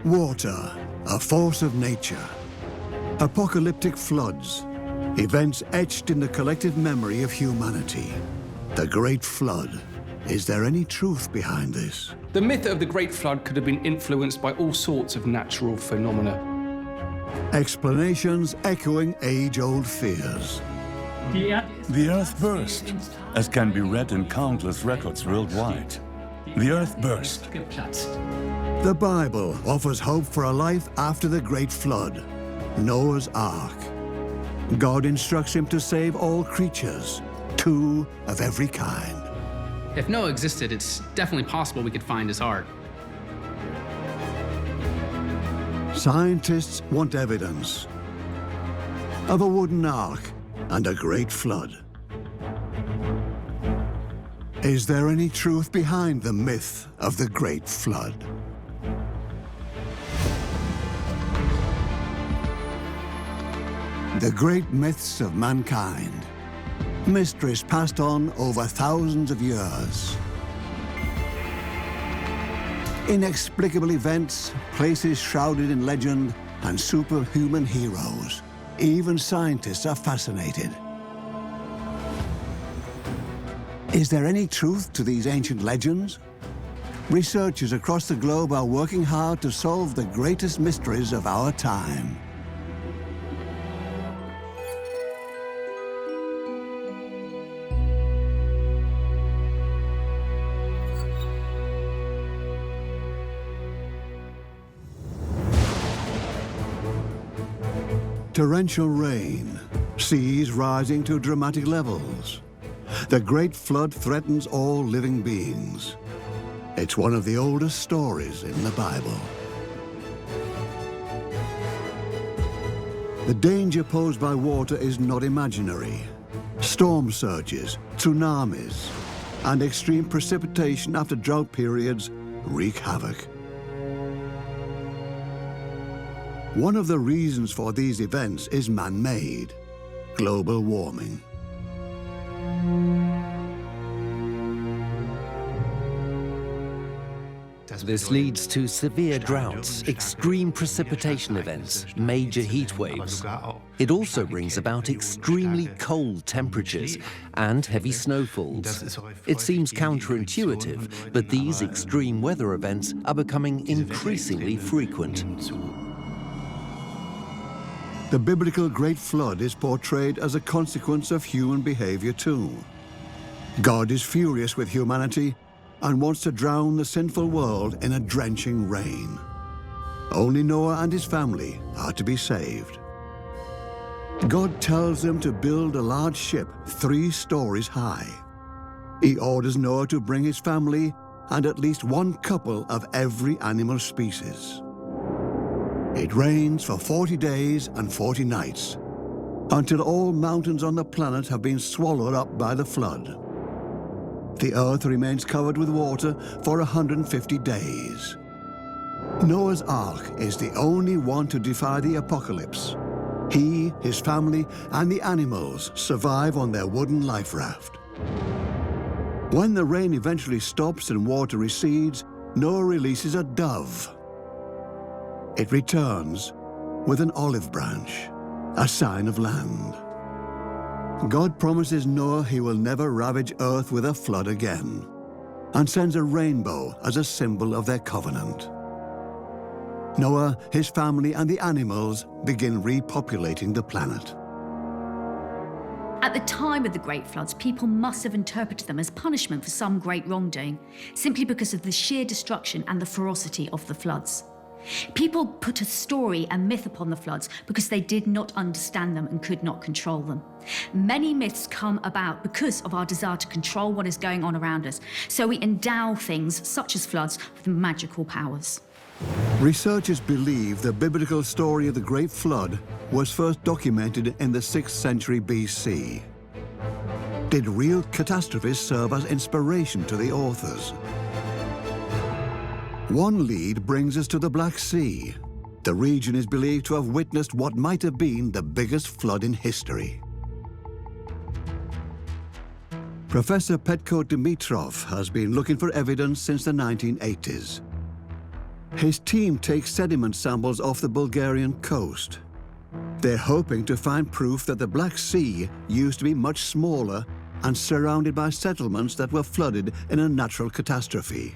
Water, a force of nature. Apocalyptic floods, events etched in the collective memory of humanity. The Great Flood. Is there any truth behind this? The myth of the Great Flood could have been influenced by all sorts of natural phenomena. Explanations echoing age-old fears. The Earth burst, as can be read in countless records worldwide. The Earth burst. The Bible offers hope for a life after the Great Flood. Noah's Ark. God instructs him to save all creatures, 2 of every kind. If Noah existed, it's definitely possible we could find his ark. Scientists want evidence of a wooden ark and a great flood. Is there any truth behind the myth of the Great Flood? The great myths of mankind. Mysteries passed on over thousands of years. Inexplicable events, places shrouded in legend, and superhuman heroes. Even scientists are fascinated. Is there any truth to these ancient legends? Researchers across the globe are working hard to solve the greatest mysteries of our time. Torrential rain, seas rising to dramatic levels. The Great Flood threatens all living beings. It's one of the oldest stories in the Bible. The danger posed by water is not imaginary. Storm surges, tsunamis, and extreme precipitation after drought periods wreak havoc. One of the reasons for these events is man-made, global warming. This leads to severe droughts, extreme precipitation events, major heat waves. It also brings about extremely cold temperatures and heavy snowfalls. It seems counterintuitive, but these extreme weather events are becoming increasingly frequent. The biblical Great Flood is portrayed as a consequence of human behavior too. God is furious with humanity and wants to drown the sinful world in a drenching rain. Only Noah and his family are to be saved. God tells them to build a large ship 3 stories high. He orders Noah to bring his family and at least 1 couple of every animal species. It rains for 40 days and 40 nights, until all mountains on the planet have been swallowed up by the flood. The earth remains covered with water for 150 days. Noah's Ark is the only one to defy the apocalypse. He, his family, and the animals survive on their wooden life raft. When the rain eventually stops and water recedes, Noah releases a dove. It returns with an olive branch, a sign of land. God promises Noah he will never ravage earth with a flood again, and sends a rainbow as a symbol of their covenant. Noah, his family, and the animals begin repopulating the planet. At the time of the Great Floods, people must have interpreted them as punishment for some great wrongdoing, simply because of the sheer destruction and the ferocity of the floods. People put a story and myth upon the floods because they did not understand them and could not control them. Many myths come about because of our desire to control what is going on around us, so we endow things such as floods with magical powers. Researchers believe the biblical story of the Great Flood was first documented in the 6th century BC. Did real catastrophes serve as inspiration to the authors? One lead brings us to the Black Sea. The region is believed to have witnessed what might have been the biggest flood in history. Professor Petko Dimitrov has been looking for evidence since the 1980s. His team takes sediment samples off the Bulgarian coast. They're hoping to find proof that the Black Sea used to be much smaller and surrounded by settlements that were flooded in a natural catastrophe.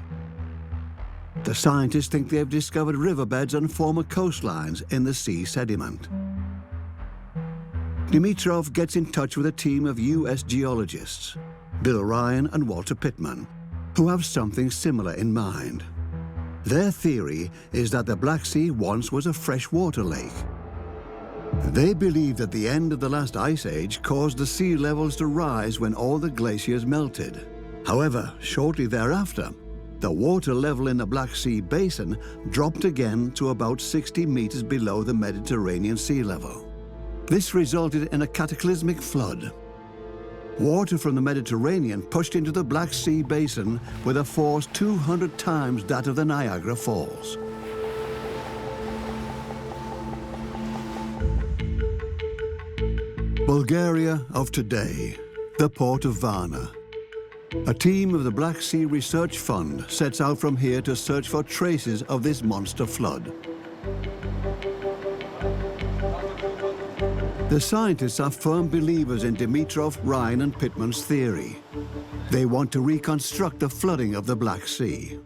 The scientists think they've discovered riverbeds and former coastlines in the sea sediment. Dimitrov gets in touch with a team of US geologists, Bill Ryan and Walter Pittman, who have something similar in mind. Their theory is that the Black Sea once was a freshwater lake. They believe that the end of the last ice age caused the sea levels to rise when all the glaciers melted. However, shortly thereafter, the water level in the Black Sea basin dropped again to about 60 meters below the Mediterranean sea level. This resulted in a cataclysmic flood. Water from the Mediterranean pushed into the Black Sea basin with a force 200 times that of the Niagara Falls. Bulgaria of today, the port of Varna. A team of the Black Sea Research Fund sets out from here to search for traces of this monster flood. The scientists are firm believers in Dimitrov, Ryan and Pittman's theory. They want to reconstruct the flooding of the Black Sea.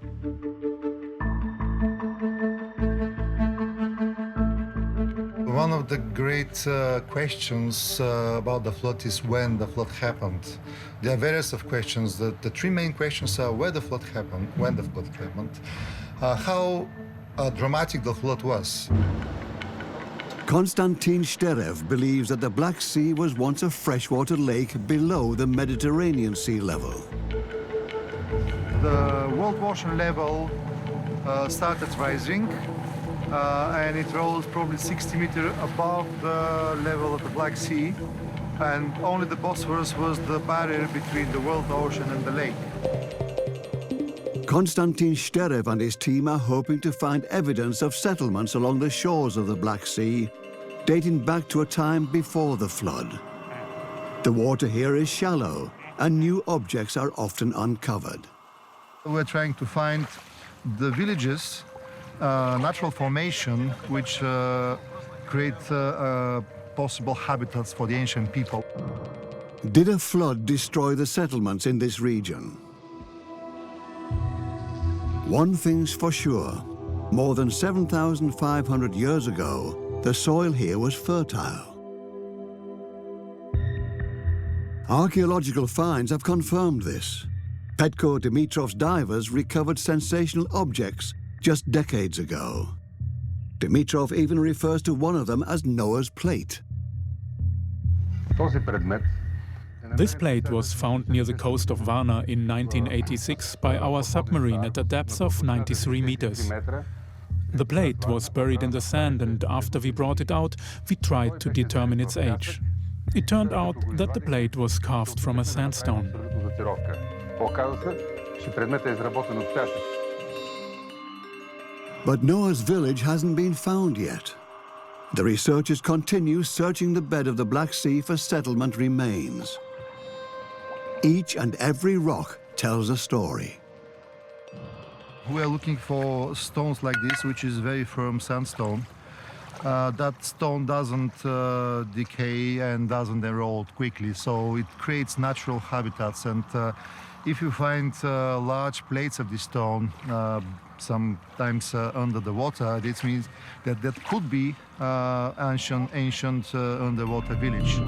One of the great questions about the flood is when the flood happened. There are various of questions. The three main questions are where the flood happened, when the flood happened, how dramatic the flood was. Konstantin Sterev believes that the Black Sea was once a freshwater lake below the Mediterranean sea level. The world ocean level started rising, and it rose probably 60 meters above the level of the Black Sea, and only the Bosphorus was the barrier between the world ocean and the lake. Konstantin Sterev and his team are hoping to find evidence of settlements along the shores of the Black Sea, dating back to a time before the flood. The water here is shallow, and new objects are often uncovered. We're trying to find the villages, natural formation, which create possible habitats for the ancient people. Did a flood destroy the settlements in this region? One thing's for sure, more than 7,500 years ago, the soil here was fertile. Archaeological finds have confirmed this. Petko Dimitrov's divers recovered sensational objects just decades ago. Dimitrov even refers to one of them as Noah's plate. This plate was found near the coast of Varna in 1986 by our submarine at a depth of 93 meters. The plate was buried in the sand, and after we brought it out, we tried to determine its age. It turned out that the plate was carved from a sandstone. But Noah's village hasn't been found yet. The researchers continue searching the bed of the Black Sea for settlement remains. Each and every rock tells a story. We are looking for stones like this, which is very firm sandstone. That stone doesn't decay and doesn't erode quickly, so it creates natural habitats. And if you find large plates of this stone, sometimes under the water, this means that that could be ancient underwater village.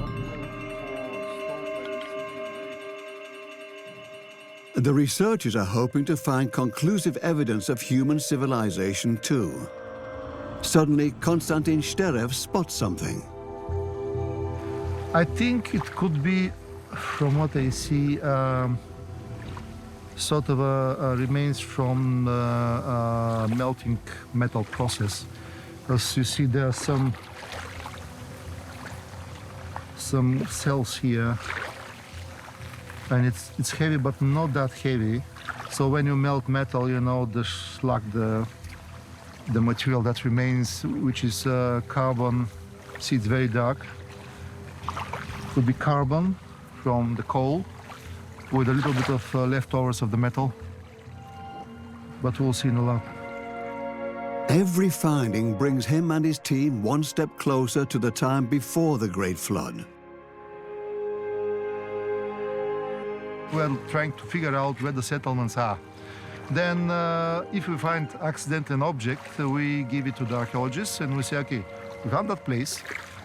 The researchers are hoping to find conclusive evidence of human civilization too. Suddenly, Konstantin Sterev spots something. I think it could be, from what I see, sort of a remains from melting metal process. As you see, there are some cells here, and it's heavy, but not that heavy. So when you melt metal, you know, the slag, the material that remains, which is carbon. See, it's very dark. Could be carbon from the coal with a little bit of leftovers of the metal, but we'll see in a lab. Every finding brings him and his team one step closer to the time before the Great Flood. We're trying to figure out where the settlements are. Then, if we find accidentally an object, we give it to the archaeologists and we say, okay, we found that place.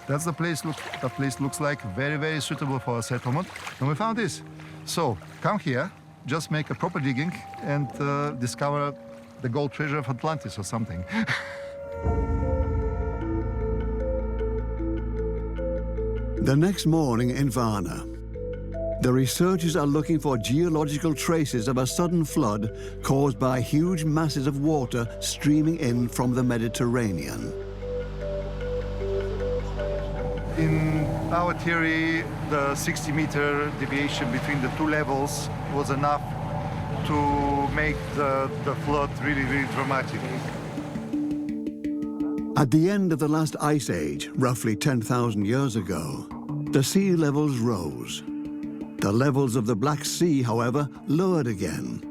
That's the place. That place looks like very, very suitable for a settlement. And we found this. So come here, just make a proper digging and discover the gold treasure of Atlantis or something. The next morning in Varna, the researchers are looking for geological traces of a sudden flood caused by huge masses of water streaming in from the Mediterranean. In our theory, the 60-meter deviation between the two levels was enough to make the flood really, really dramatic. At the end of the last ice age, roughly 10,000 years ago, the sea levels rose. The levels of the Black Sea, however, lowered again.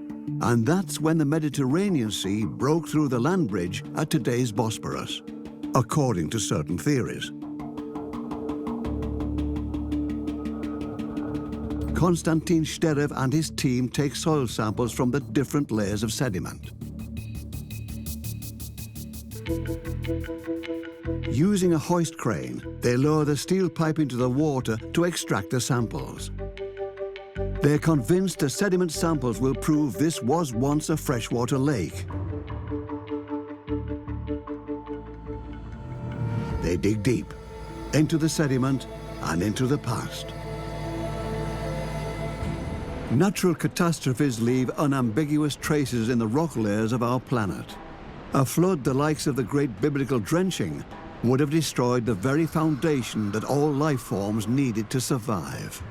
And that's when the Mediterranean Sea broke through the land bridge at today's Bosporus, according to certain theories. Konstantin Sterev and his team take soil samples from the different layers of sediment. Using a hoist crane, they lower the steel pipe into the water to extract the samples. They're convinced the sediment samples will prove this was once a freshwater lake. They dig deep, into the sediment and into the past. Natural catastrophes leave unambiguous traces in the rock layers of our planet. A flood the likes of the great biblical drenching would have destroyed the very foundation that all life forms needed to survive.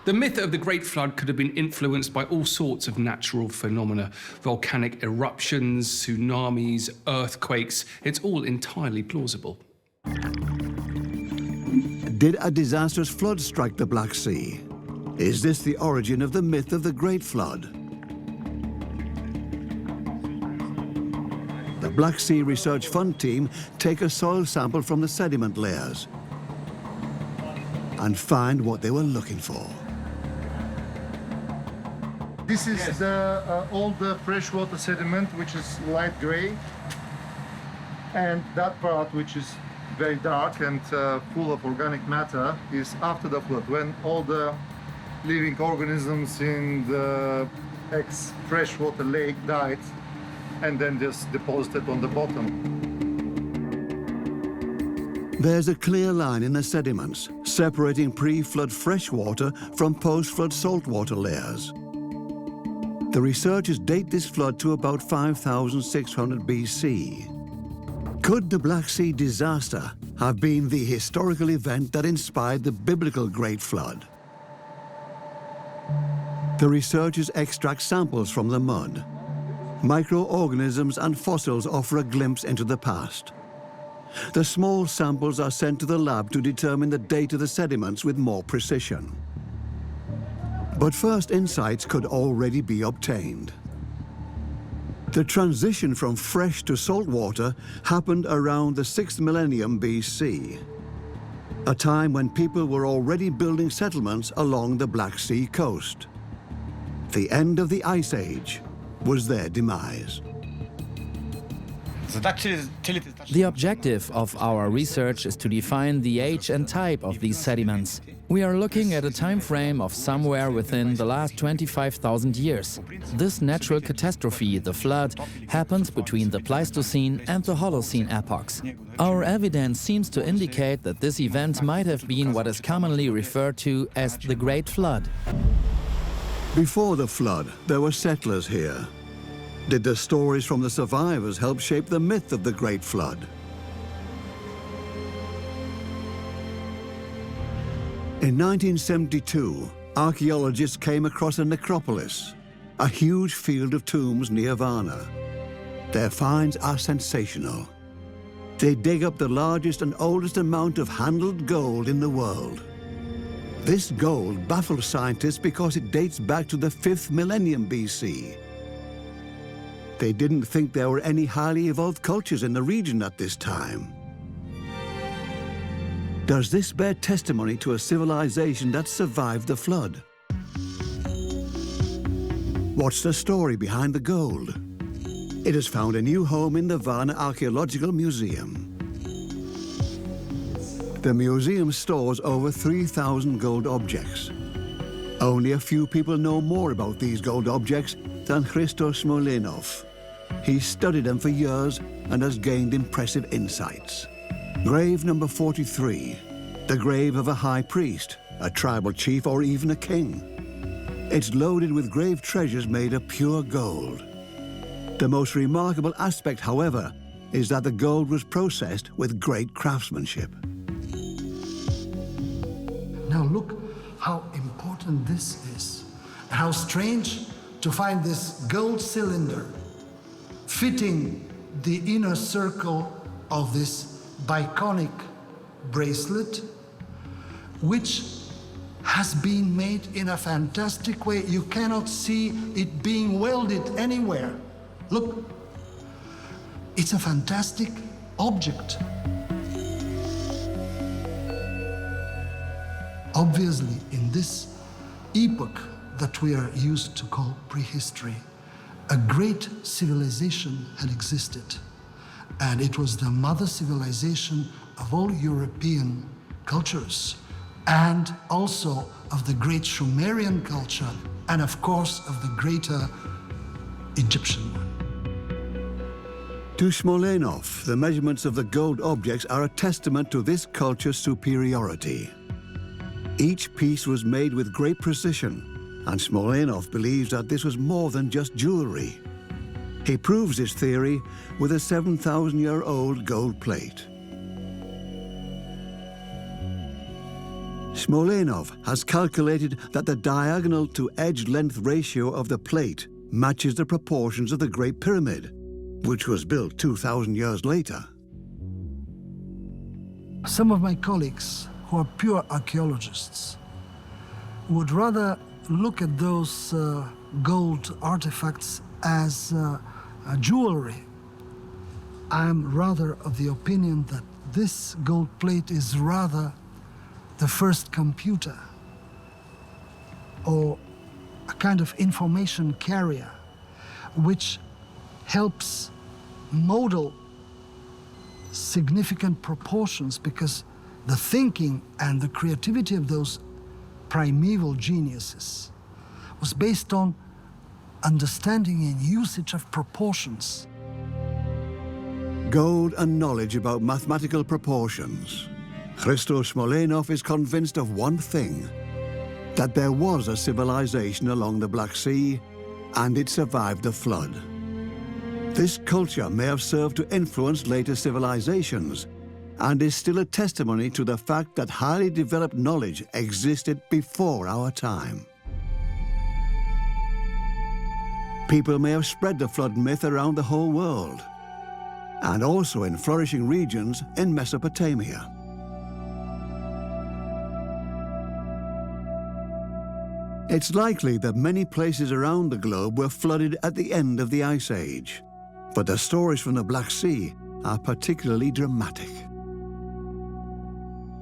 The myth of the Great Flood could have been influenced by all sorts of natural phenomena. Volcanic eruptions, tsunamis, earthquakes. It's all entirely plausible. Did a disastrous flood strike the Black Sea? Is this the origin of the myth of the Great Flood? The Black Sea Research Fund team take a soil sample from the sediment layers and find what they were looking for. This is all the freshwater sediment, which is light gray. And that part, which is very dark and full of organic matter, is after the flood, when all the living organisms in the ex-freshwater lake died and then just deposited on the bottom. There's a clear line in the sediments separating pre-flood freshwater from post-flood saltwater layers. The researchers date this flood to about 5,600 BC. Could the Black Sea disaster have been the historical event that inspired the biblical Great Flood? The researchers extract samples from the mud. Microorganisms and fossils offer a glimpse into the past. The small samples are sent to the lab to determine the date of the sediments with more precision. But first insights could already be obtained. The transition from fresh to saltwater happened around the 6th millennium BC, a time when people were already building settlements along the Black Sea coast. The end of the Ice Age was their demise. The objective of our research is to define the age and type of these sediments. We are looking at a time frame of somewhere within the last 25,000 years. This natural catastrophe, the flood, happened between the Pleistocene and the Holocene epochs. Our evidence seems to indicate that this event might have been what is commonly referred to as the Great Flood. Before the flood, there were settlers here. Did the stories from the survivors help shape the myth of the Great Flood? In 1972, archaeologists came across a necropolis, a huge field of tombs near Varna. Their finds are sensational. They dig up the largest and oldest amount of handled gold in the world. This gold baffles scientists because it dates back to the 5th millennium BC. They didn't think there were any highly evolved cultures in the region at this time. Does this bear testimony to a civilization that survived the flood? What's the story behind the gold? It has found a new home in the Varna Archaeological Museum. The museum stores over 3,000 gold objects. Only a few people know more about these gold objects than Christos Smolenov. He's studied them for years and has gained impressive insights. Grave number 43, the grave of a high priest, a tribal chief, or even a king. It's loaded with grave treasures made of pure gold. The most remarkable aspect, however, is that the gold was processed with great craftsmanship. Now look how important this is. How strange to find this gold cylinder fitting the inner circle of this biconic bracelet, which has been made in a fantastic way. You cannot see it being welded anywhere. Look, it's a fantastic object. Obviously, in this epoch that we are used to call prehistory, a great civilization had existed. And it was the mother civilization of all European cultures, and also of the great Sumerian culture, and of course of the greater Egyptian one. To Smolenov, the measurements of the gold objects are a testament to this culture's superiority. Each piece was made with great precision, and Smolenov believes that this was more than just jewelry. He proves this theory with a 7,000-year-old gold plate. Smolenov has calculated that the diagonal to edge length ratio of the plate matches the proportions of the Great Pyramid, which was built 2,000 years later. Some of my colleagues, who are pure archaeologists, would rather look at those gold artifacts as jewelry. I'm rather of the opinion that this gold plate is rather the first computer, or a kind of information carrier, which helps model significant proportions, because the thinking and the creativity of those primeval geniuses was based on understanding and usage of proportions. Gold and knowledge about mathematical proportions. Christos Smolenov is convinced of one thing, that there was a civilization along the Black Sea, and it survived the flood. This culture may have served to influence later civilizations, and is still a testimony to the fact that highly developed knowledge existed before our time. People may have spread the flood myth around the whole world, and also in flourishing regions in Mesopotamia. It's likely that many places around the globe were flooded at the end of the Ice Age, but the stories from the Black Sea are particularly dramatic.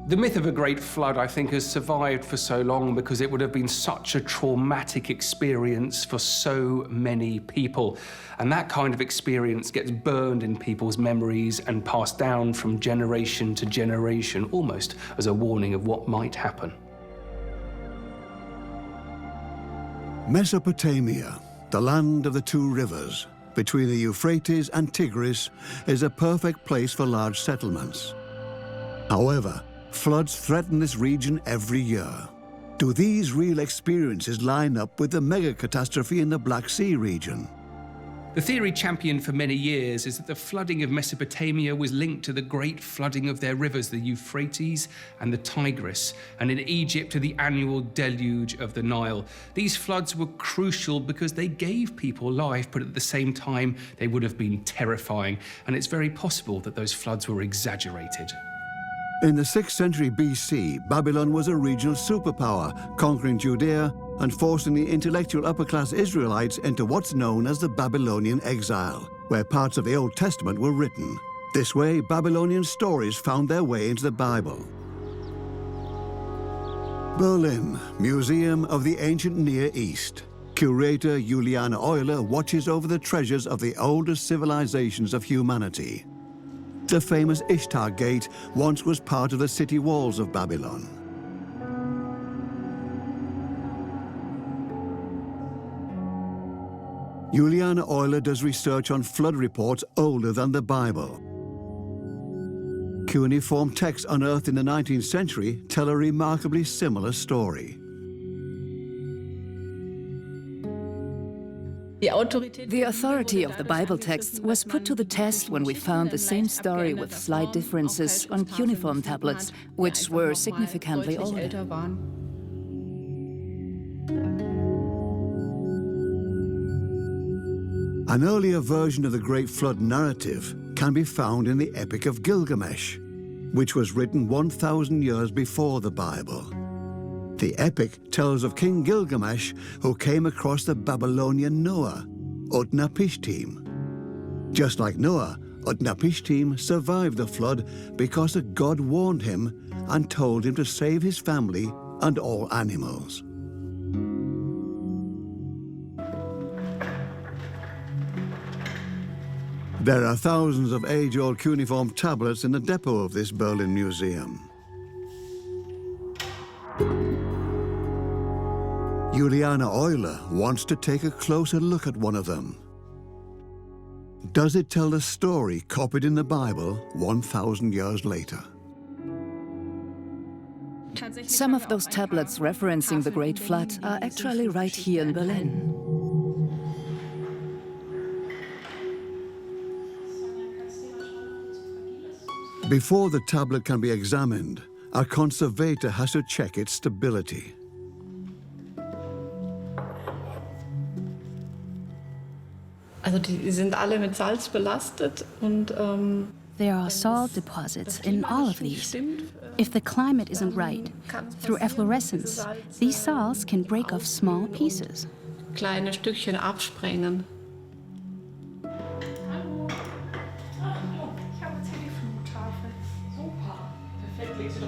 The myth of a great flood, I think, has survived for so long because it would have been such a traumatic experience for so many people. And that kind of experience gets burned in people's memories and passed down from generation to generation, almost as a warning of what might happen. Mesopotamia, the land of the two rivers, between the Euphrates and Tigris, is a perfect place for large settlements. However, floods threaten this region every year. Do these real experiences line up with the mega catastrophe in the Black Sea region? The theory championed for many years is that the flooding of Mesopotamia was linked to the great flooding of their rivers, the Euphrates and the Tigris, and in Egypt to the annual deluge of the Nile. These floods were crucial because they gave people life, but at the same time, they would have been terrifying. And it's very possible that those floods were exaggerated. In the 6th century BC, Babylon was a regional superpower, conquering Judea and forcing the intellectual upper-class Israelites into what's known as the Babylonian exile, where parts of the Old Testament were written. This way, Babylonian stories found their way into the Bible. Berlin, Museum of the Ancient Near East. Curator Juliana Euler watches over the treasures of the oldest civilizations of humanity. The famous Ishtar Gate once was part of the city walls of Babylon. Juliana Euler does research on flood reports older than the Bible. Cuneiform texts unearthed in the 19th century tell a remarkably similar story. The authority of the Bible texts was put to the test when we found the same story with slight differences on cuneiform tablets, which were significantly older. An earlier version of the Great Flood narrative can be found in the Epic of Gilgamesh, which was written 1,000 years before the Bible. The epic tells of King Gilgamesh, who came across the Babylonian Noah, Utnapishtim. Just like Noah, Utnapishtim survived the flood because a god warned him and told him to save his family and all animals. There are thousands of age-old cuneiform tablets in the depot of this Berlin museum. Juliana Euler wants to take a closer look at one of them. Does it tell the story copied in the Bible 1,000 years later? Some of those tablets referencing the Great Flood are actually right here in Berlin. Before the tablet can be examined, a conservator has to check its stability. Die sind alle mit Salz belastet und there are salt deposits in all of these. If the climate isn't right, through efflorescence, these salts can break off small pieces. Kleine Stückchen absprengen.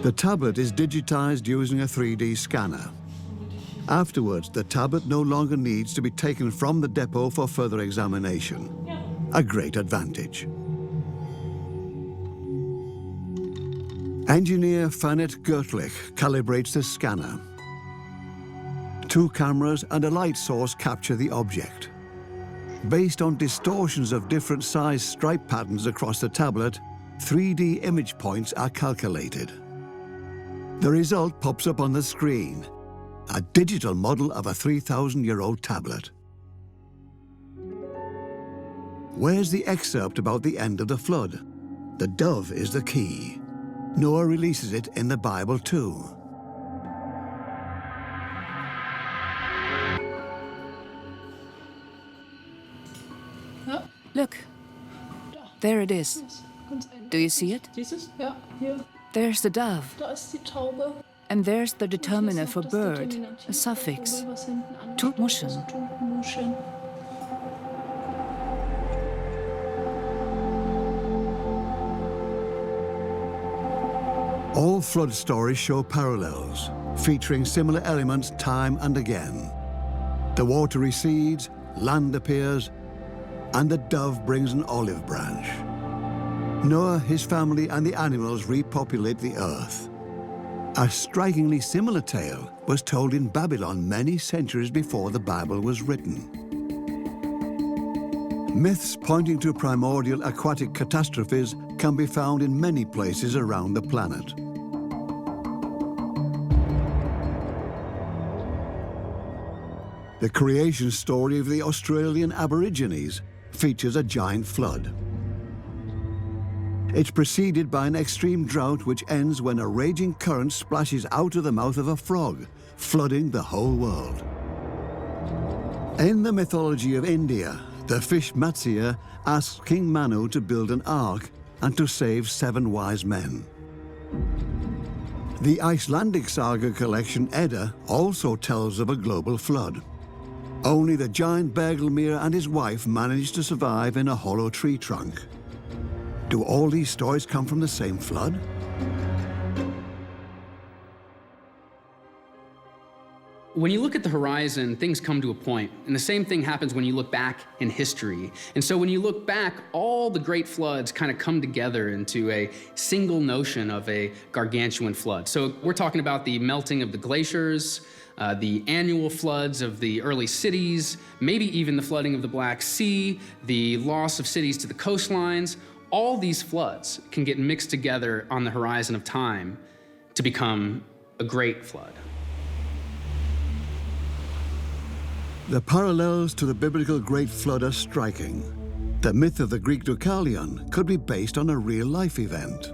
The tablet is digitized using a 3D scanner. Afterwards, the tablet no longer needs to be taken from the depot for further examination. A great advantage. Engineer Fanet Gertlich calibrates the scanner. 2 cameras and a light source capture the object. Based on distortions of different size stripe patterns across the tablet, 3D image points are calculated. The result pops up on the screen, a digital model of a 3,000-year-old tablet. Where's the excerpt about the end of the flood? The dove is the key. Noah releases it in the Bible too. Look, there it is. Do you see it? There's the dove. And there's the determiner for bird, a suffix, Muschen. All flood stories show parallels, featuring similar elements time and again. The water recedes, land appears, and the dove brings an olive branch. Noah, his family, and the animals repopulate the earth. A strikingly similar tale was told in Babylon many centuries before the Bible was written. Myths pointing to primordial aquatic catastrophes can be found in many places around the planet. The creation story of the Australian Aborigines features a giant flood. It's preceded by an extreme drought which ends when a raging current splashes out of the mouth of a frog, flooding the whole world. In the mythology of India, the fish Matsya asks King Manu to build an ark and to save 7 wise men. The Icelandic saga collection Edda also tells of a global flood. Only the giant Bergelmir and his wife managed to survive in a hollow tree trunk. Do all these stories come from the same flood? When you look at the horizon, things come to a point, and the same thing happens when you look back in history. And so when you look back, all the great floods kind of come together into a single notion of a gargantuan flood. So we're talking about the melting of the glaciers, the annual floods of the early cities, maybe even the flooding of the Black Sea, the loss of cities to the coastlines. All these floods can get mixed together on the horizon of time to become a great flood. The parallels to the biblical Great Flood are striking. The myth of the Greek Deucalion could be based on a real-life event.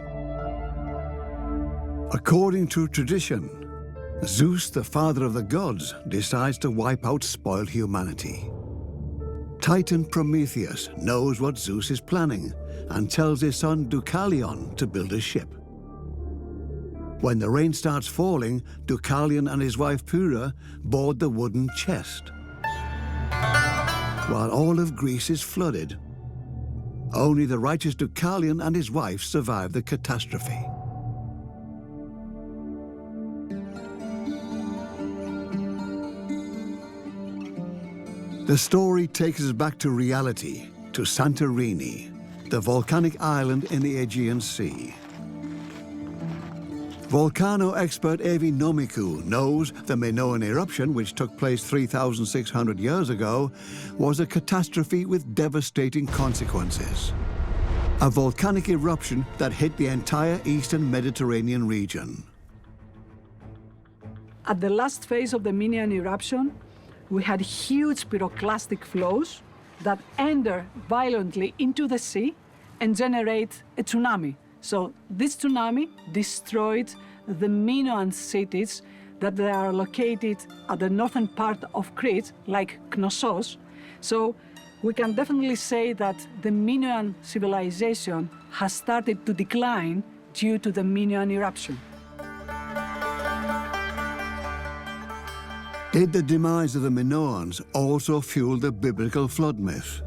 According to tradition, Zeus, the father of the gods, decides to wipe out spoiled humanity. Titan Prometheus knows what Zeus is planning and tells his son Deucalion to build a ship. When the rain starts falling, Deucalion and his wife Pyrrha board the wooden chest. While all of Greece is flooded, only the righteous Deucalion and his wife survive the catastrophe. The story takes us back to reality, to Santorini, the volcanic island in the Aegean Sea. Volcano expert Evi Nomikou knows the Minoan eruption, which took place 3,600 years ago, was a catastrophe with devastating consequences. A volcanic eruption that hit the entire eastern Mediterranean region. At the last phase of the Minoan eruption, we had huge pyroclastic flows that enter violently into the sea and generate a tsunami. So this tsunami destroyed the Minoan cities that they are located at the northern part of Crete, like Knossos. So we can definitely say that the Minoan civilization has started to decline due to the Minoan eruption. Did the demise of the Minoans also fuel the biblical flood myth?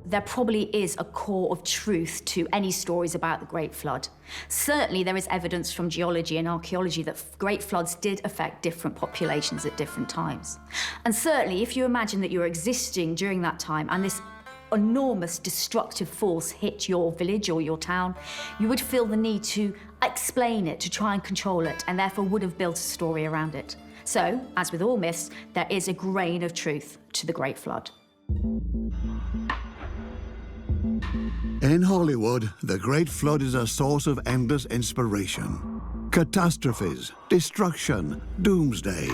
There probably is a core of truth to any stories about the Great Flood. Certainly there is evidence from geology and archaeology that great floods did affect different populations at different times. And certainly if you imagine that you're existing during that time and this enormous destructive force hit your village or your town, you would feel the need to explain it, to try and control it, and therefore would have built a story around it. So, as with all myths, there is a grain of truth to the Great Flood. In Hollywood, the Great Flood is a source of endless inspiration. Catastrophes, destruction, doomsday,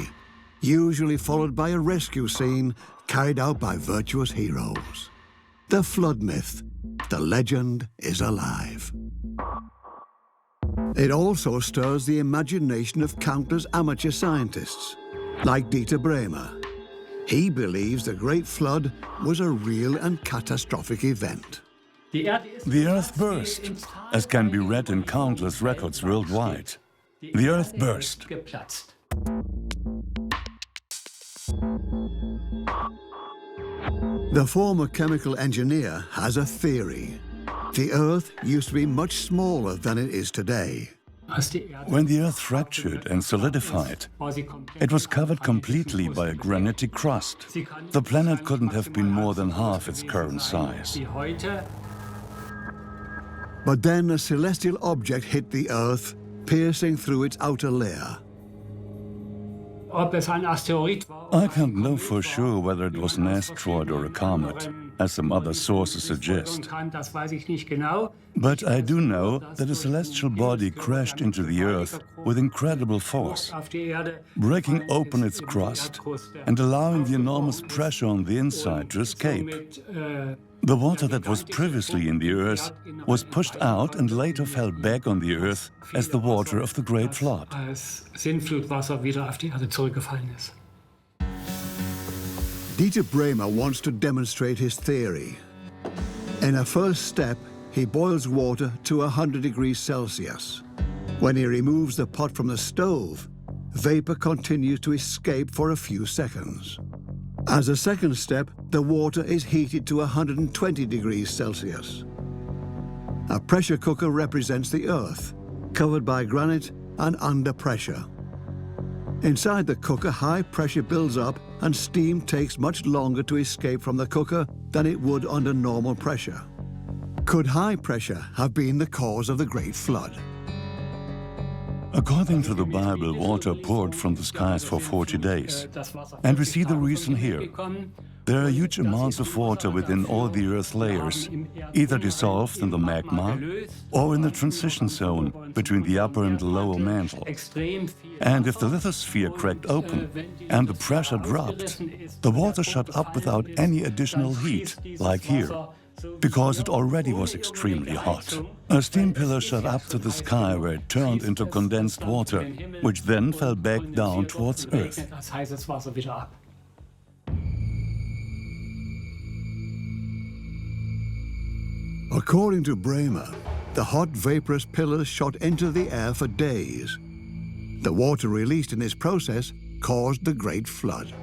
usually followed by a rescue scene carried out by virtuous heroes. The flood myth, the legend is alive. It also stirs the imagination of countless amateur scientists, like Dieter Bremer. He believes the Great Flood was a real and catastrophic event. The Earth burst, as can be read in countless records worldwide. The Earth burst. The former chemical engineer has a theory. The Earth used to be much smaller than it is today. When the Earth fractured and solidified, it was covered completely by a granitic crust. The planet couldn't have been more than half its current size. But then a celestial object hit the Earth, piercing through its outer layer. I can't know for sure whether it was an asteroid or a comet, as some other sources suggest. But I do know that a celestial body crashed into the Earth with incredible force, breaking open its crust and allowing the enormous pressure on the inside to escape. The water that was previously in the Earth was pushed out and later fell back on the Earth as the water of the Great Flood. Dieter Bremer wants to demonstrate his theory. In a first step, he boils water to 100 degrees Celsius. When he removes the pot from the stove, vapor continues to escape for a few seconds. As a second step, the water is heated to 120 degrees Celsius. A pressure cooker represents the Earth, covered by granite and under pressure. Inside the cooker, high pressure builds up and steam takes much longer to escape from the cooker than it would under normal pressure. Could high pressure have been the cause of the Great Flood? According to the Bible, water poured from the skies for 40 days. And we see the reason here. There are huge amounts of water within all the Earth's layers, either dissolved in the magma or in the transition zone between the upper and the lower mantle. And if the lithosphere cracked open and the pressure dropped, the water shot up without any additional heat, like here, because it already was extremely hot. A steam pillar shot up to the sky where it turned into condensed water, which then fell back down towards Earth. According to Bremer, the hot vaporous pillars shot into the air for days. The water released in this process caused the Great Flood.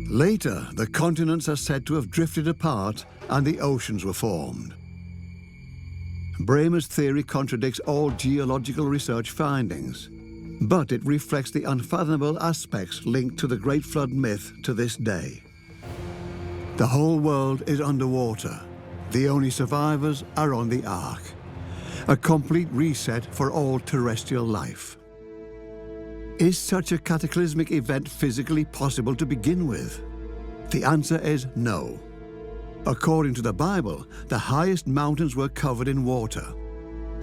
Later, the continents are said to have drifted apart and the oceans were formed. Bremer's theory contradicts all geological research findings, but it reflects the unfathomable aspects linked to the Great Flood myth to this day. The whole world is underwater. The only survivors are on the Ark. A complete reset for all terrestrial life. Is such a cataclysmic event physically possible to begin with? The answer is no. According to the Bible, the highest mountains were covered in water.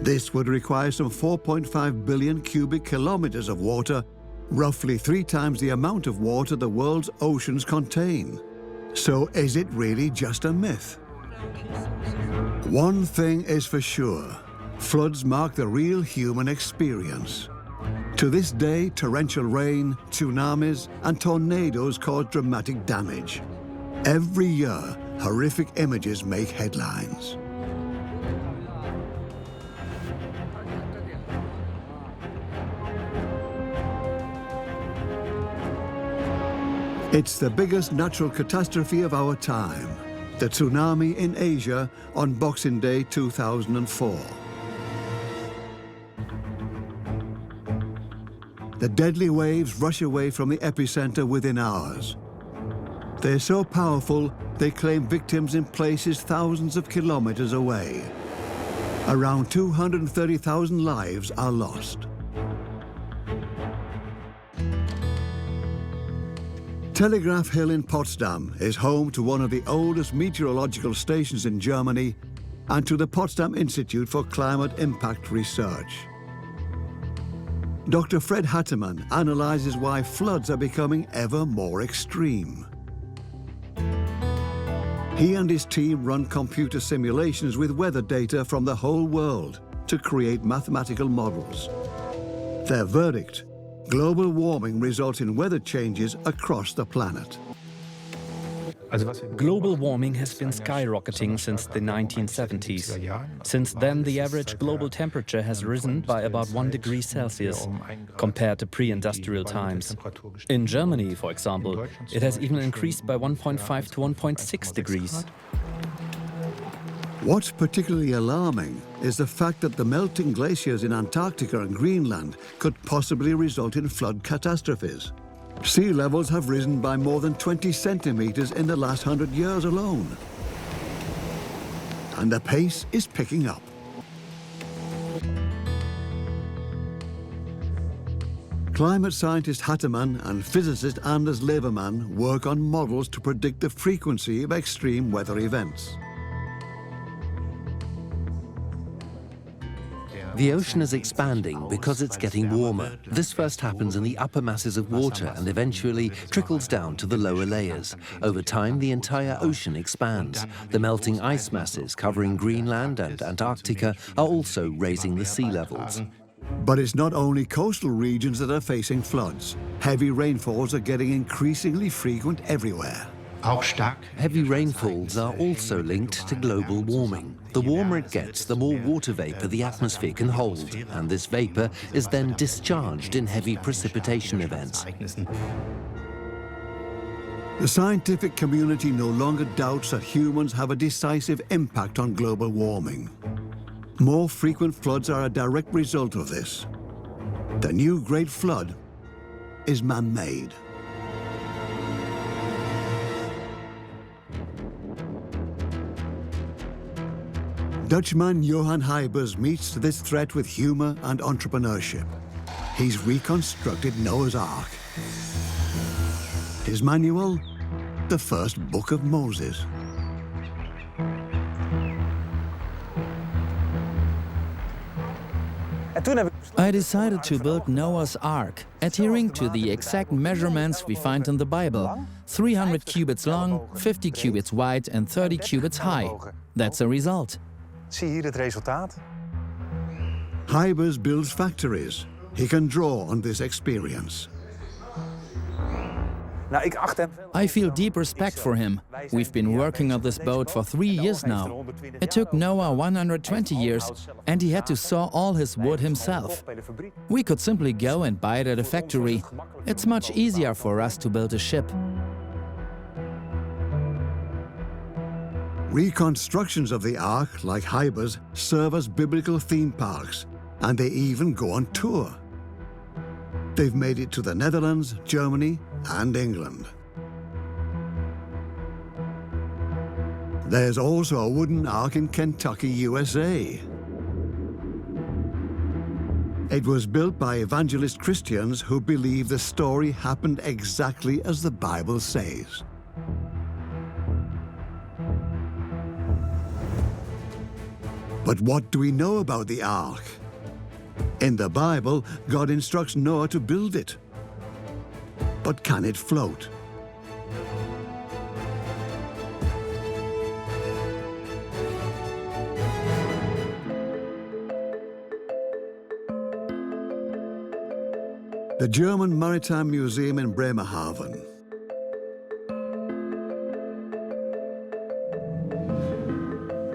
This would require some 4.5 billion cubic kilometers of water, roughly 3 times the amount of water the world's oceans contain. So is it really just a myth? One thing is for sure, floods mark the real human experience. To this day, torrential rain, tsunamis, and tornadoes cause dramatic damage. Every year, horrific images make headlines. It's the biggest natural catastrophe of our time, the tsunami in Asia on Boxing Day 2004. The deadly waves rush away from the epicenter within hours. They're so powerful, they claim victims in places thousands of kilometers away. Around 230,000 lives are lost. Telegraph Hill in Potsdam is home to one of the oldest meteorological stations in Germany and to the Potsdam Institute for Climate Impact Research. Dr. Fred Hattemann analyzes why floods are becoming ever more extreme. He and his team run computer simulations with weather data from the whole world to create mathematical models. Their verdict: global warming results in weather changes across the planet. Global warming has been skyrocketing since the 1970s. Since then, the average global temperature has risen by about 1 degree Celsius compared to pre-industrial times. In Germany, for example, it has even increased by 1.5 to 1.6 degrees. What's particularly alarming is the fact that the melting glaciers in Antarctica and Greenland could possibly result in flood catastrophes. Sea levels have risen by more than 20 centimeters in the last 100 years alone. And the pace is picking up. Climate scientist Hattemann and physicist Anders Levermann work on models to predict the frequency of extreme weather events. The ocean is expanding because it's getting warmer. This first happens in the upper masses of water and eventually trickles down to the lower layers. Over time, the entire ocean expands. The melting ice masses covering Greenland and Antarctica are also raising the sea levels. But it's not only coastal regions that are facing floods. Heavy rainfalls are getting increasingly frequent everywhere. Heavy rainfalls are also linked to global warming. The warmer it gets, the more water vapor the atmosphere can hold, and this vapor is then discharged in heavy precipitation events. The scientific community no longer doubts that humans have a decisive impact on global warming. More frequent floods are a direct result of this. The new Great Flood is man-made. Dutchman Johan Huybers meets this threat with humor and entrepreneurship. He's reconstructed Noah's Ark. His manual, the first book of Moses. I decided to build Noah's Ark, adhering to the exact measurements we find in the Bible. 300 cubits long, 50 cubits wide and 30 cubits high. That's the result. Zie hier het resultaat. Huybers builds factories. He can draw on this experience. I feel deep respect for him. We've been working on this boat for 3 years now. It took Noah 120 years, and he had to saw all his wood himself. We could simply go and buy it at a factory. It's much easier for us to build a ship. Reconstructions of the Ark, like Huybers, serve as biblical theme parks, and they even go on tour. They've made it to the Netherlands, Germany, and England. There's also a wooden ark in Kentucky, USA. It was built by evangelist Christians who believe the story happened exactly as the Bible says. But what do we know about the Ark? In the Bible, God instructs Noah to build it. But can it float? The German Maritime Museum in Bremerhaven.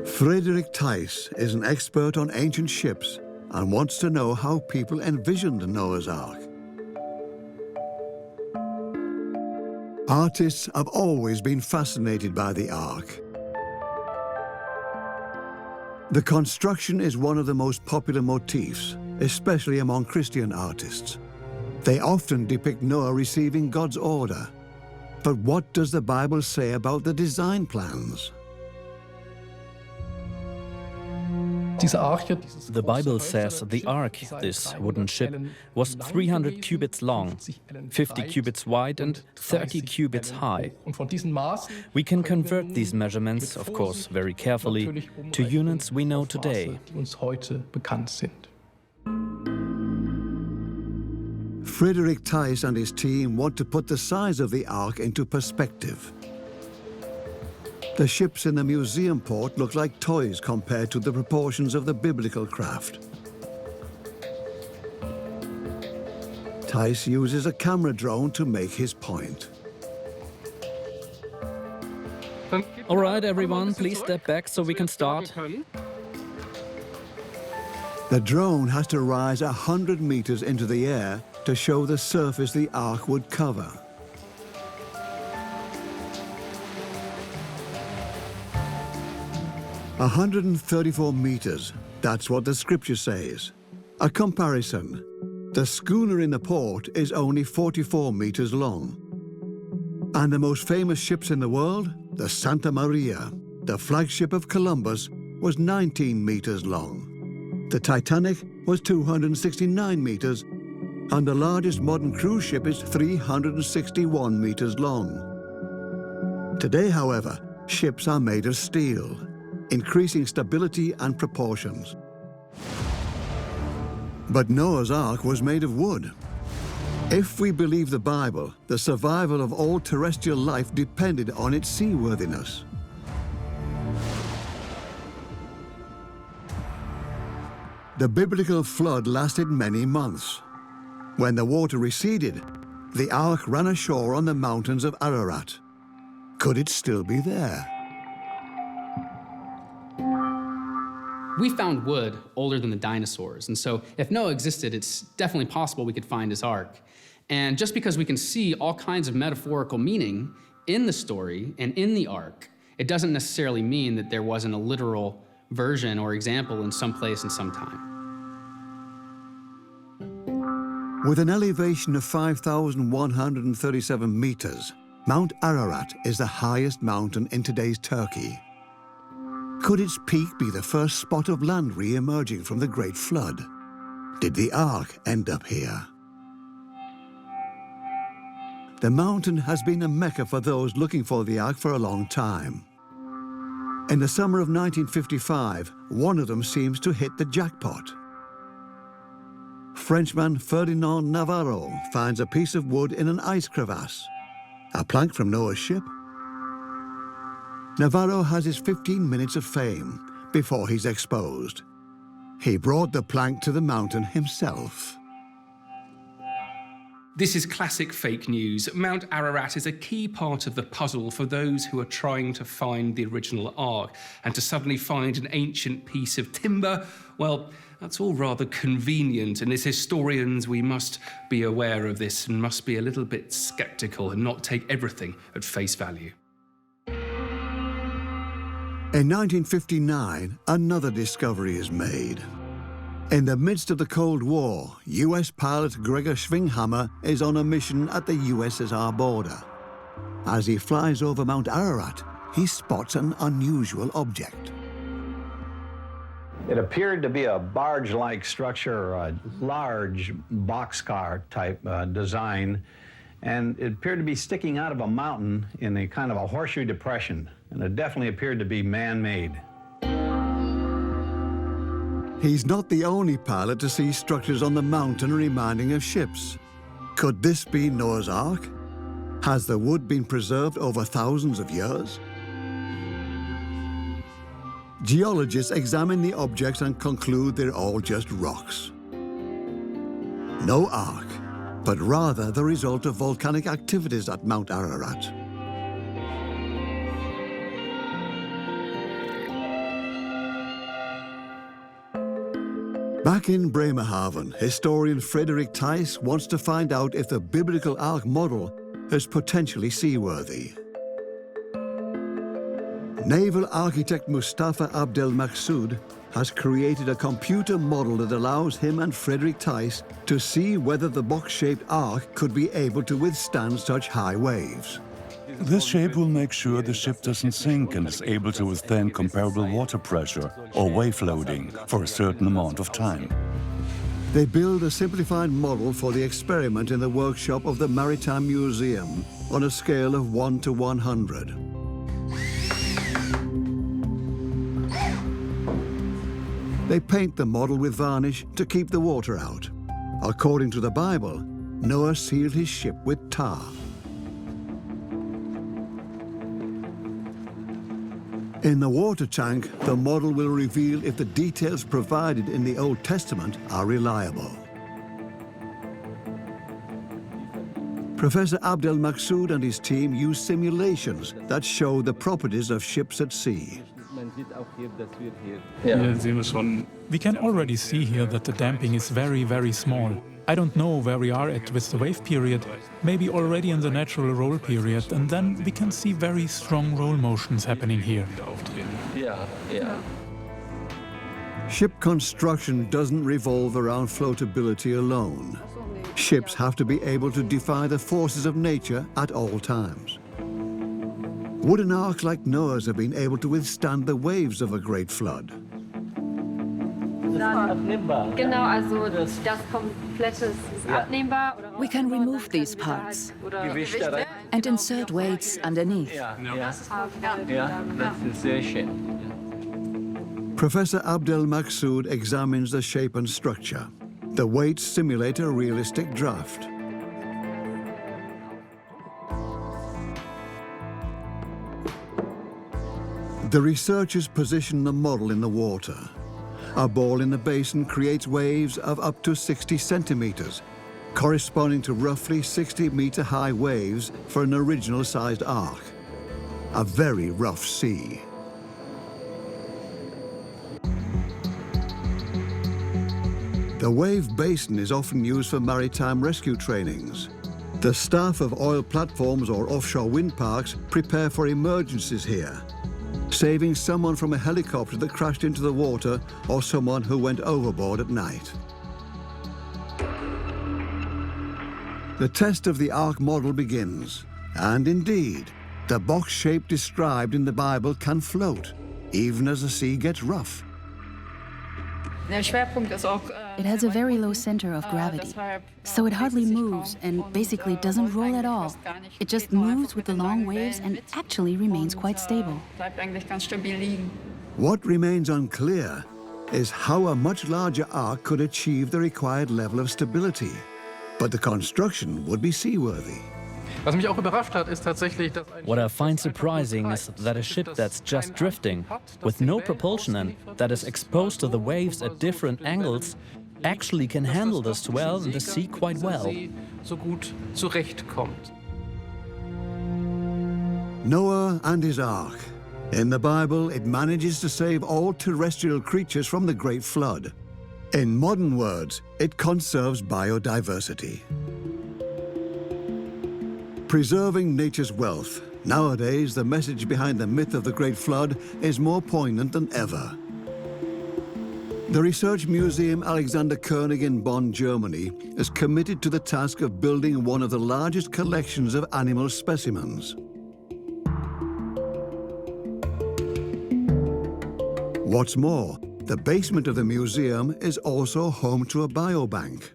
Friedrich Theiss is an expert on ancient ships and wants to know how people envisioned Noah's Ark. Artists have always been fascinated by the Ark. The construction is one of the most popular motifs, especially among Christian artists. They often depict Noah receiving God's order. But what does the Bible say about the design plans? The Bible says the ark, this wooden ship, was 300 cubits long, 50 cubits wide and 30 cubits high. We can convert these measurements, of course, very carefully, to units we know today. Friedrich Theiss and his team want to put the size of the Ark into perspective. The ships in the museum port look like toys compared to the proportions of the biblical craft. Theiss uses a camera drone to make his point. All right, everyone, please step back so we can start. The drone has to rise 100 meters into the air to show the surface the Ark would cover. – 134 meters, that's what the scripture says. A comparison, the schooner in the port is only 44 meters long. And the most famous ships in the world, the Santa Maria, the flagship of Columbus, was 19 meters long. The Titanic was 269 meters, and the largest modern cruise ship is 361 meters long. Today, however, ships are made of steel, increasing stability and proportions. But Noah's Ark was made of wood. If we believe the Bible, the survival of all terrestrial life depended on its seaworthiness. The biblical flood lasted many months. When the water receded, the Ark ran ashore on the mountains of Ararat. could it still be there? We found wood older than the dinosaurs, and so if Noah existed, it's definitely possible we could find his ark. And just because we can see all kinds of metaphorical meaning in the story and in the ark, it doesn't necessarily mean that there wasn't a literal version or example in some place and some time. With an elevation of 5,137 meters, Mount Ararat is the highest mountain in today's Turkey. Could its peak be the first spot of land re-emerging from the Great Flood? Did the Ark end up here? The mountain has been a mecca for those looking for the Ark for a long time. In the summer of 1955, one of them seems to hit the jackpot. Frenchman Ferdinand Navarro finds a piece of wood in an ice crevasse, a plank from Noah's ship. Navarro has his 15 minutes of fame before he's exposed. He brought the plank to the mountain himself. This is classic fake news. Mount Ararat is a key part of the puzzle for those who are trying to find the original Ark. And to suddenly find an ancient piece of timber, well, that's all rather convenient. And as historians, we must be aware of this and must be a little bit skeptical and not take everything at face value. In 1959, another discovery is made. In the midst of the Cold War, US pilot Gregor Schwinghammer is on a mission at the USSR border. As he flies over Mount Ararat, he spots an unusual object. It appeared to be a barge-like structure, a large boxcar type design, and it appeared to be sticking out of a mountain in a kind of a horseshoe depression, and it definitely appeared to be man-made. He's not the only pilot to see structures on the mountain reminding of ships. Could this be Noah's Ark? Has the wood been preserved over thousands of years? Geologists examine the objects and conclude they're all just rocks. No Ark, but rather the result of volcanic activities at Mount Ararat. Back in Bremerhaven, historian Frederik Thijs wants to find out if the biblical Ark model is potentially seaworthy. Naval architect Mustafa Abdel Maksud has created a computer model that allows him and Frederik Thijs to see whether the box-shaped Ark could be able to withstand such high waves. This shape will make sure the ship doesn't sink and is able to withstand comparable water pressure or wave loading for a certain amount of time. They build a simplified model for the experiment in the workshop of the Maritime Museum on a scale of 1 to 100. They paint the model with varnish to keep the water out. According to the Bible, Noah sealed his ship with tar. In the water tank, the model will reveal if the details provided in the Old Testament are reliable. Professor Abdel Maksud and his team use simulations that show the properties of ships at sea. We can already see here that the damping is very, very small. I don't know where we are at with the wave period, maybe already in the natural roll period, and then we can see very strong roll motions happening here. Ship construction doesn't revolve around floatability alone. Ships have to be able to defy the forces of nature at all times. Would an ark like Noah's have been able to withstand the waves of a great flood? We can remove these parts and insert weights underneath. Professor Abdel Maksud examines the shape and structure. The weights simulate a realistic draft. The researchers position the model in the water. A ball in the basin creates waves of up to 60 centimeters, corresponding to roughly 60-meter high waves for an original-sized ark. a very rough sea. The wave basin is often used for maritime rescue trainings. The staff of oil platforms or offshore wind parks prepare for emergencies here, saving someone from a helicopter that crashed into the water or someone who went overboard at night. The test of the Ark model begins, and indeed, the box shape described in the Bible can float, even as the sea gets rough. It has a very low center of gravity, so it hardly moves and basically doesn't roll at all. It just moves with the long waves and actually remains quite stable. What remains unclear is how a much larger Ark could achieve the required level of stability, but the construction would be seaworthy. What I find surprising is that a ship that's just drifting, with no propulsion and that is exposed to the waves at different angles, actually can handle the swell in the sea quite well. Noah and his Ark. In the Bible, it manages to save all terrestrial creatures from the Great Flood. In modern words, it conserves biodiversity. Preserving nature's wealth. Nowadays, the message behind the myth of the Great Flood is more poignant than ever. The Research Museum Alexander Koenig in Bonn, Germany, is committed to the task of building one of the largest collections of animal specimens. What's more, the basement of the museum is also home to a biobank.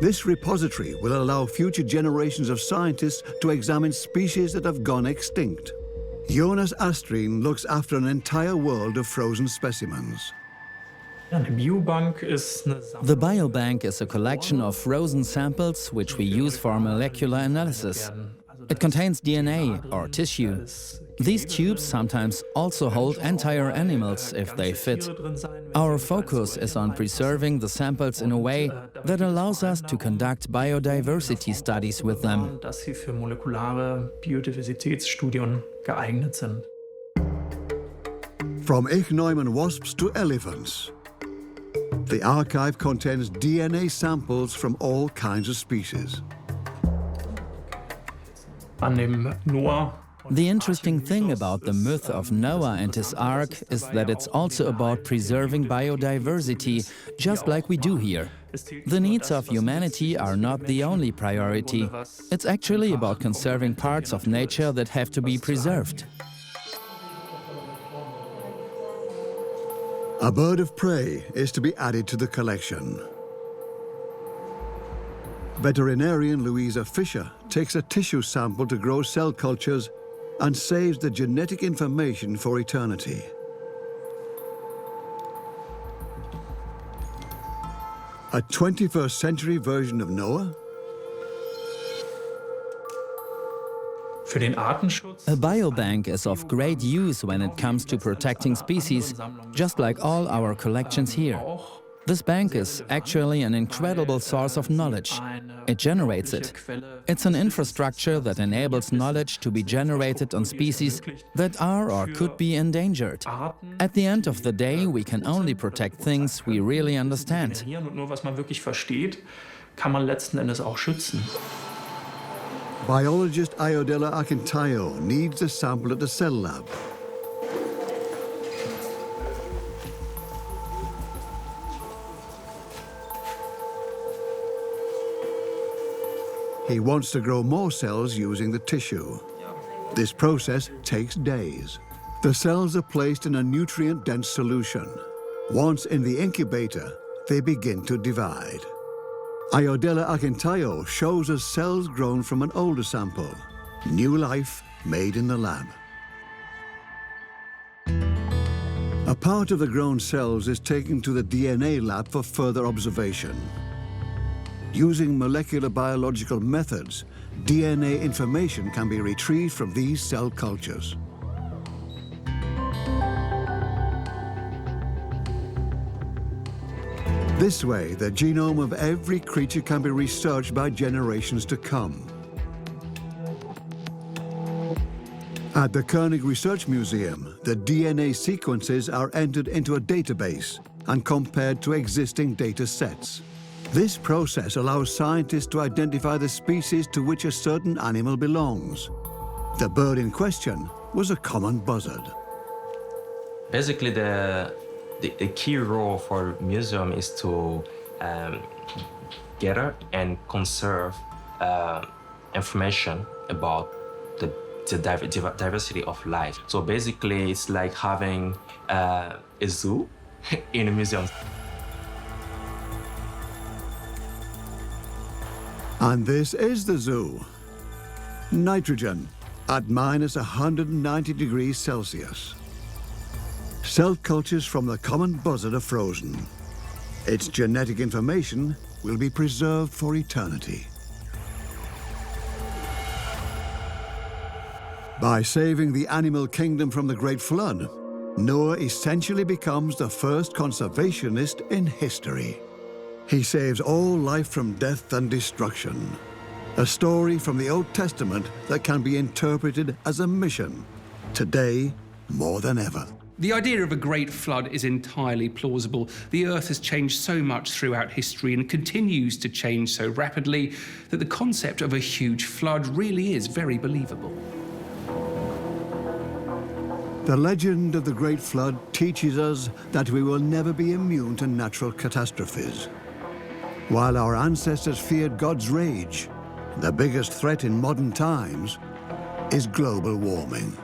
This repository will allow future generations of scientists to examine species that have gone extinct. Jonas Astrin looks after an entire world of frozen specimens. The biobank is a collection of frozen samples which we use for molecular analysis. It contains DNA or tissue. These tubes sometimes also hold entire animals if they fit. Our focus is on preserving the samples in a way that allows us to conduct biodiversity studies with them. From Ichneumon wasps to elephants, the archive contains DNA samples from all kinds of species. The interesting thing about the myth of Noah and his Ark is that it's also about preserving biodiversity, just like we do here. The needs of humanity are not the only priority. It's actually about conserving parts of nature that have to be preserved. A bird of prey is to be added to the collection. Veterinarian Louisa Fisher takes a tissue sample to grow cell cultures and saves the genetic information for eternity. A 21st century version of Noah? A biobank is of great use when it comes to protecting species, just like all our collections here. This bank is actually an incredible source of knowledge. It generates it. It's an infrastructure that enables knowledge to be generated on species that are or could be endangered. At the end of the day, we can only protect things we really understand. Biologist Ayodele Akintayo needs a sample at the cell lab. He wants to grow more cells using the tissue. This process takes days. The cells are placed in a nutrient-dense solution. Once in the incubator, they begin to divide. Ayodele Akintayo shows us cells grown from an older sample. New life made in the lab. A part of the grown cells is taken to the DNA lab for further observation. Using molecular biological methods, DNA information can be retrieved from these cell cultures. This way, the genome of every creature can be researched by generations to come. At the Koenig Research Museum, the DNA sequences are entered into a database and compared to existing data sets. This process allows scientists to identify the species to which a certain animal belongs. The bird in question was a common buzzard. Basically, the key role for museum is to gather and conserve information about the diversity of life. So basically, it's like having a zoo in a museum. And this is the zoo. Nitrogen at minus 190 degrees Celsius. Cell cultures from the common buzzard are frozen. Its genetic information will be preserved for eternity. By saving the animal kingdom from the Great Flood, Noah essentially becomes the first conservationist in history. He saves all life from death and destruction. A story from the Old Testament that can be interpreted as a mission, today more than ever. The idea of a great flood is entirely plausible. The Earth has changed so much throughout history and continues to change so rapidly that the concept of a huge flood really is very believable. The legend of the Great Flood teaches us that we will never be immune to natural catastrophes. While our ancestors feared God's rage, the biggest threat in modern times is global warming.